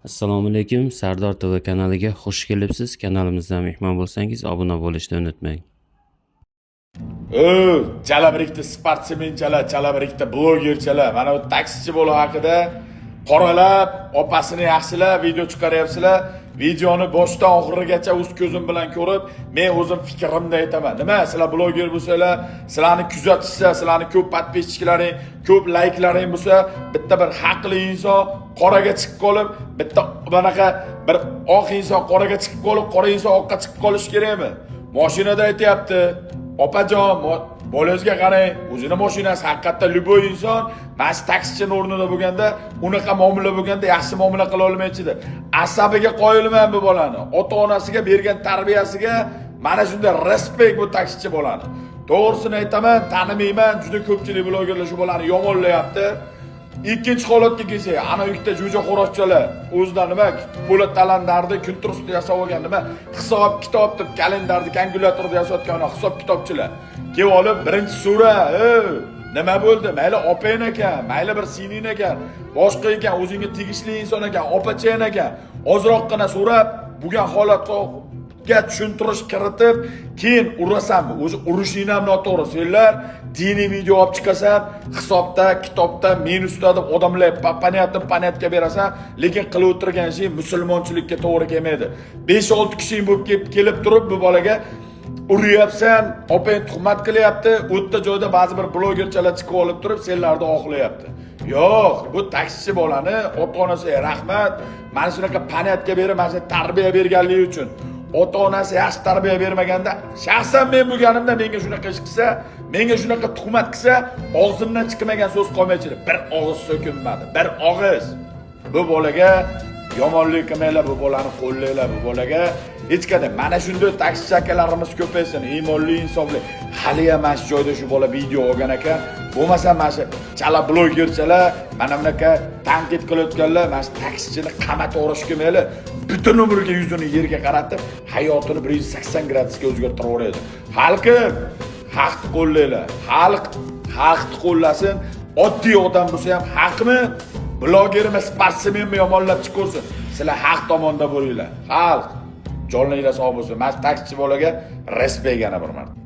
Assalomu alaykum, Sardor TV kanaliga xush kelibsiz. Kanalimizdan mehmon bo'lsangiz, obuna bo'lishni unutmang. Chala-birikta sportsmenchalar, chala-birikta blogerchalar, mana bu taksichi bo'lish haqida qoralab, opasini yaxshilab video chiqaryapsizlar. Videoni boshdan oxirigacha o'z ko'zim bilan ko'rib, men o'zim fikrimni aytaman. Nima, sizlar bloger bo'lsanglar, sizlarni kuzatishsa, sizlarni ko'p podpischiklaring, ko'p layklaring bo'lsa, bitta bir haqli inson qoraga chiqib qolib, bitta bunaqa bir oq inson qoraga chiqib qolib, qora inson oqqa chiqib qolish kerakmi? Mashinada aytayapti. Opajon, bolangizga qarang, o'zini mashinasi haqiqatda любой inson mana shu taksichining o'rnida bo'lganda, unaqa muomala bo'lganda yaxshi muomala qila olmaydi. Asabiga qoyilman bu bolani. Ota-onasiga bergan tarbiyasiga mana shunday respekt bu taksichi bolani. To'g'risini aytaman, tanimayman, juda ko'pchilik blogerlar shu bolani yomonlayapti. Ikkinchi holatga kelsak, ana ikkita jo'ja xo'roshchalar o'zidan nima po'lat talandarni kulturist yasab olgan, nima hisob kitob deb kalendarni kalkulyatorda yasayotgan hisob kitobchilar. Kelib olib birinchi sura, nima bo'ldi? Mayli opang ekan, mayli bir singling ekan, boshqa ekan, o'zingga tegishli inson ekan, opachang ekan, ozroqgina so'rab, bo'lgan holatga tushuntirish kiritib, keyin urasanmi? O'zi urishing ham noto'g'ri. Senlar diniy video olib chiqasan, hisobda, kitobda minusda deb odamlar paniyatga berasan, lekin qilib o'tirgan ish musulmonchilikka to'g'ri kelmaydi. 5-6 kishing bo'lib kelib turib bu bolaga uryapsan, opang tuhmat qilyapti, o'tta joyda ba'zi bir blogerchalar chiqib olib turib, senlarni oqlayapti. Yo'q, bu taksichi bolani ota-onasiga rahmat, mana shunaqa paniyatga berib, mana shu tarbiya berganligi uchun. Ota-onasi yaxshi tarbiya bermaganda, shaxsan men bo'lganimda menga shunaqa ish qilsa, menga shunaqa tuhmat qilsa, og'zimdan chiqmagan so'z qolmaydi. Bir og'iz so'kinmadi, bir og'iz. Bu bolaga yomonlik qilmanglar, bu bolani qo'llanglar, bu bolaga hech qanday mana shunday taksichi akalarimiz ko'paysin, iymonli, insofli. Hali ham mana shu joyda shu bola video olgan ekan, bo'lmasa mana shu chala blogerchalar, mana bunaqa tanqid qilayotganlar, mana shu taksichini qamatib o'rash kemayli, butun umriga yuzini yerga qaratib, hayotini 180 gradusga o'zgartiraveradi. Xalqim, haqni qo'llanglar. Xalqni qo'llasin. Oddiy odam bo'lsa ham haqmi? Blogermi, sportsmenmi yomonlab chiqarsin. Sizlar haq tomonda bo'linglar. Xalq joninglar sog' bo'lsin. Mana taksichi bolaga respekt yana bir marta.